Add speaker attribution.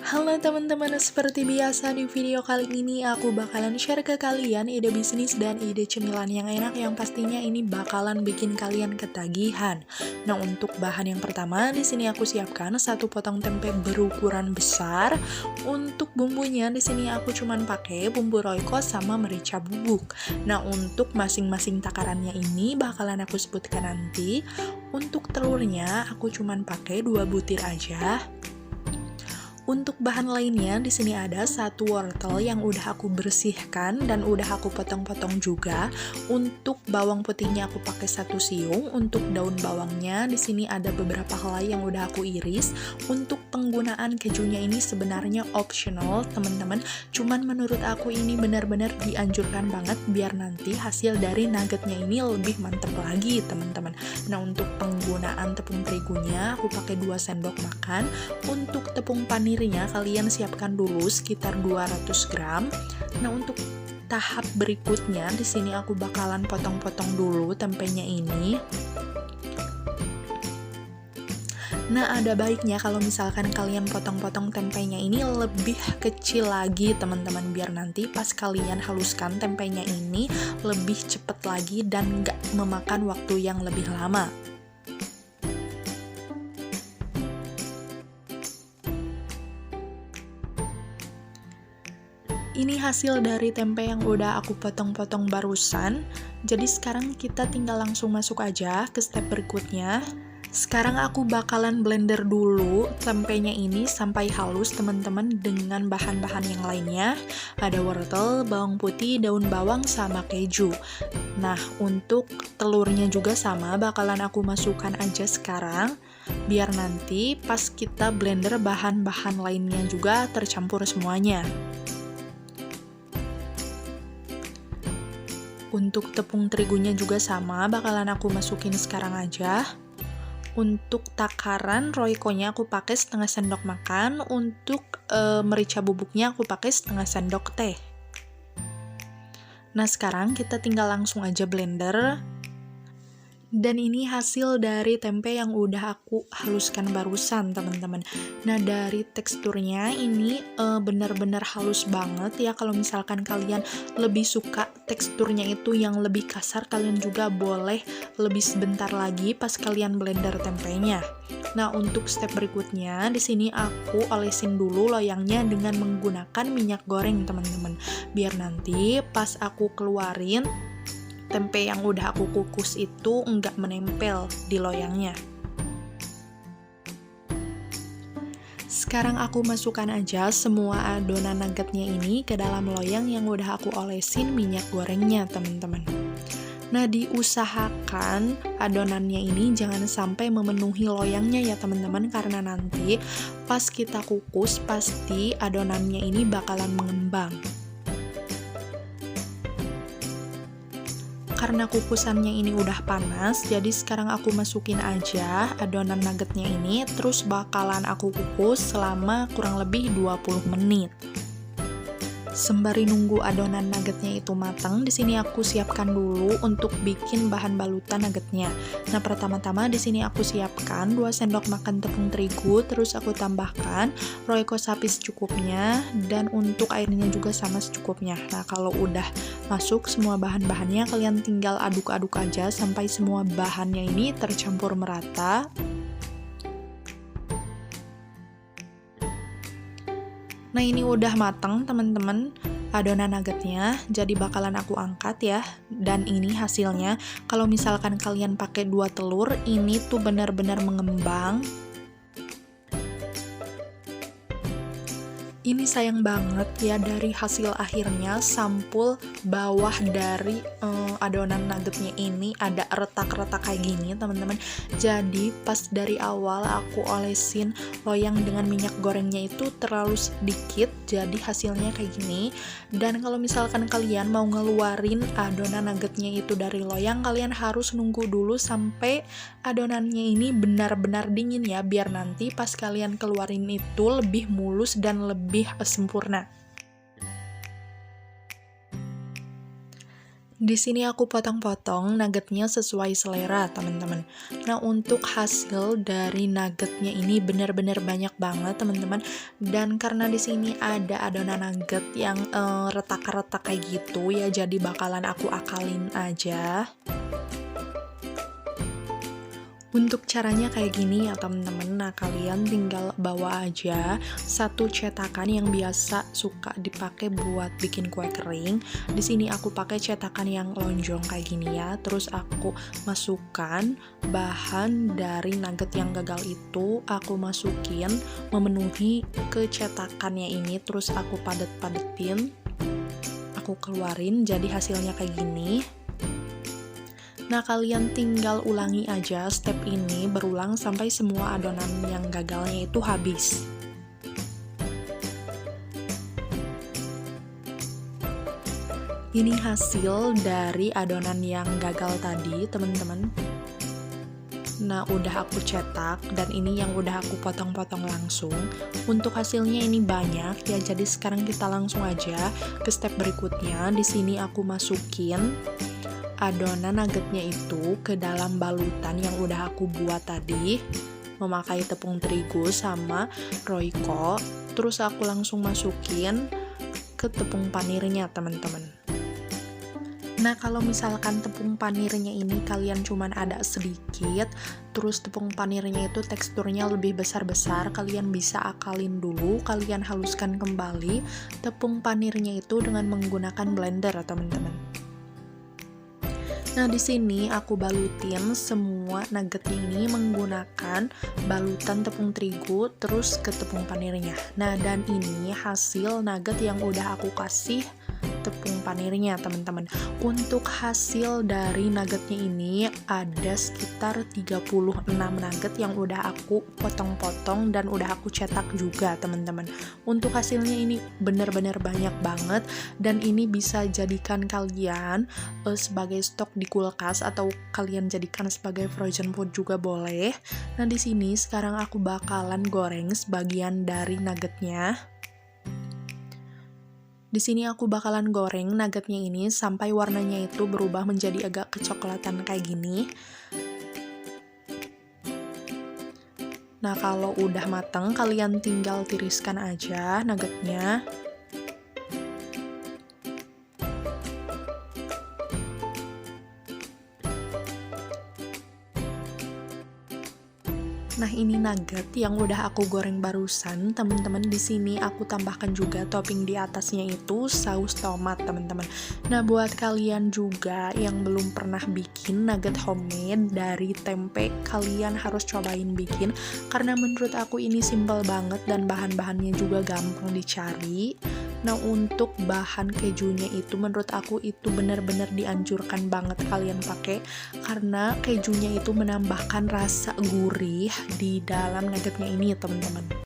Speaker 1: Halo teman-teman, seperti biasa di video kali ini aku bakalan share ke kalian ide bisnis dan ide cemilan yang enak yang pastinya ini bakalan bikin kalian ketagihan. Nah, untuk bahan yang pertama di sini aku siapkan satu potong tempe berukuran besar. Untuk bumbunya di sini aku cuman pakai bumbu royco sama merica bubuk. Nah, untuk masing-masing takarannya ini bakalan aku sebutkan nanti. Untuk telurnya aku cuman pakai 2 butir aja. Untuk bahan lainnya, di sini ada satu wortel yang udah aku bersihkan dan udah aku potong-potong juga. Untuk bawang putihnya aku pakai 1 siung. Untuk daun bawangnya, di sini ada beberapa helai yang udah aku iris. Untuk penggunaan kejunya ini sebenarnya optional, teman-teman. Cuman menurut aku ini benar-benar dianjurkan banget biar nanti hasil dari nuggetnya ini lebih mantep lagi, teman-teman. Nah, untuk penggunaan tepung terigunya, aku pakai 2 sendok makan. Untuk tepung panirnya kalian siapkan dulu sekitar 200 gram. Nah, untuk tahap berikutnya di sini aku bakalan potong-potong dulu tempenya ini. Nah, ada baiknya kalau misalkan kalian potong-potong tempenya ini lebih kecil lagi, teman-teman, biar nanti pas kalian haluskan tempenya ini lebih cepet lagi dan nggak memakan waktu yang lebih lama. Ini hasil dari tempe yang udah aku potong-potong barusan. Jadi sekarang kita tinggal langsung masuk aja ke step berikutnya. Sekarang aku bakalan blender dulu tempenya ini sampai halus, teman-teman, dengan bahan-bahan yang lainnya. Ada wortel, bawang putih, daun bawang, sama keju. Nah, untuk telurnya juga sama, bakalan aku masukkan aja sekarang. Biar nanti pas kita blender bahan-bahan lainnya juga tercampur semuanya. Untuk tepung terigunya juga sama, bakalan aku masukin sekarang aja. Untuk takaran royconya aku pakai setengah sendok makan. Untuk merica bubuknya aku pakai setengah sendok teh. Nah, sekarang kita tinggal langsung aja blender. Dan ini hasil dari tempe yang udah aku haluskan barusan, teman-teman. Nah, dari teksturnya ini benar-benar halus banget ya. Kalau misalkan kalian lebih suka teksturnya itu yang lebih kasar, kalian juga boleh lebih sebentar lagi pas kalian blender tempenya. Nah, untuk step berikutnya, di sini aku olesin dulu loyangnya dengan menggunakan minyak goreng, teman-teman. Biar nanti pas aku keluarin, tempe yang udah aku kukus itu nggak menempel di loyangnya. Sekarang aku masukkan aja semua adonan nuggetnya ini ke dalam loyang yang udah aku olesin minyak gorengnya, teman-teman. Nah, diusahakan adonannya ini jangan sampai memenuhi loyangnya ya, teman-teman, karena nanti pas kita kukus pasti adonannya ini bakalan mengembang. Karena kukusannya ini udah panas, jadi sekarang aku masukin aja adonan nuggetnya ini, terus bakalan aku kukus selama kurang lebih 20 menit. Sembari nunggu adonan nuggetnya itu matang, di sini aku siapkan dulu untuk bikin bahan balutan nuggetnya. Nah, pertama-tama di sini aku siapkan 2 sendok makan tepung terigu, terus aku tambahkan royco sapi secukupnya, dan untuk airnya juga sama secukupnya. Nah, kalau udah masuk semua bahan-bahannya, kalian tinggal aduk-aduk aja sampai semua bahannya ini tercampur merata. Nah, ini udah matang, teman-teman, adonan nuggetnya, jadi bakalan aku angkat ya. Dan ini hasilnya. Kalau misalkan kalian pakai 2 telur, ini tuh benar-benar mengembang. Ini sayang banget ya, dari hasil akhirnya sampul bawah dari adonan nuggetnya ini ada retak-retak kayak gini, teman-teman. Jadi pas dari awal aku olesin loyang dengan minyak gorengnya itu terlalu sedikit, jadi hasilnya kayak gini. Dan kalau misalkan kalian mau ngeluarin adonan nuggetnya itu dari loyang, kalian harus nunggu dulu sampai adonannya ini benar-benar dingin ya, biar nanti pas kalian keluarin itu lebih mulus dan lebih sempurna. Di sini aku potong-potong nuggetnya sesuai selera, teman-teman. Nah, untuk hasil dari nuggetnya ini benar-benar banyak banget, teman-teman. Dan karena di sini ada adonan nugget yang retak-retak kayak gitu ya, jadi bakalan aku akalin aja. Untuk caranya kayak gini ya teman-teman, nah kalian tinggal bawa aja satu cetakan yang biasa suka dipakai buat bikin kue kering. Di sini aku pakai cetakan yang lonjong kayak gini ya, terus aku masukkan bahan dari nugget yang gagal itu, aku masukin memenuhi ke cetakannya ini, terus aku padet-padetin, aku keluarin jadi hasilnya kayak gini. Nah, kalian tinggal ulangi aja step ini berulang sampai semua adonan yang gagalnya itu habis. Ini hasil dari adonan yang gagal tadi, teman-teman. Nah, udah aku cetak dan ini yang udah aku potong-potong langsung. Untuk hasilnya ini banyak ya, jadi sekarang kita langsung aja ke step berikutnya. Di sini aku masukin adonan nuggetnya itu ke dalam balutan yang udah aku buat tadi, memakai tepung terigu sama Royco. Terus aku langsung masukin ke tepung panirnya, teman-teman. Nah, kalau misalkan tepung panirnya ini kalian cuman ada sedikit, terus tepung panirnya itu teksturnya lebih besar-besar, kalian bisa akalin dulu, kalian haluskan kembali tepung panirnya itu dengan menggunakan blender, teman-teman. Nah, di sini aku balutin semua nuggetnya ini menggunakan balutan tepung terigu terus ke tepung panirnya. Nah, dan ini hasil nugget yang udah aku kasih tepung panirnya, teman-teman. Untuk hasil dari nuggetnya ini ada sekitar 36 nugget yang udah aku potong-potong dan udah aku cetak juga, teman-teman. Untuk hasilnya ini bener-bener banyak banget dan ini bisa jadikan kalian sebagai stok di kulkas atau kalian jadikan sebagai frozen food juga boleh. Nah, di sini sekarang aku bakalan goreng sebagian dari nuggetnya. Di sini aku bakalan goreng nuggetnya ini sampai warnanya itu berubah menjadi agak kecoklatan kayak gini. Nah, kalau udah matang kalian tinggal tiriskan aja nuggetnya. Nah, ini nugget yang udah aku goreng barusan, teman-teman. Di sini aku tambahkan juga topping di atasnya itu saus tomat, teman-teman. Nah, buat kalian juga yang belum pernah bikin nugget homemade dari tempe, kalian harus cobain bikin karena menurut aku ini simple banget dan bahan-bahannya juga gampang dicari. Nah, untuk bahan kejunya itu menurut aku itu benar-benar dianjurkan banget kalian pakai karena kejunya itu menambahkan rasa gurih di dalam nuggetnya ini, teman-teman.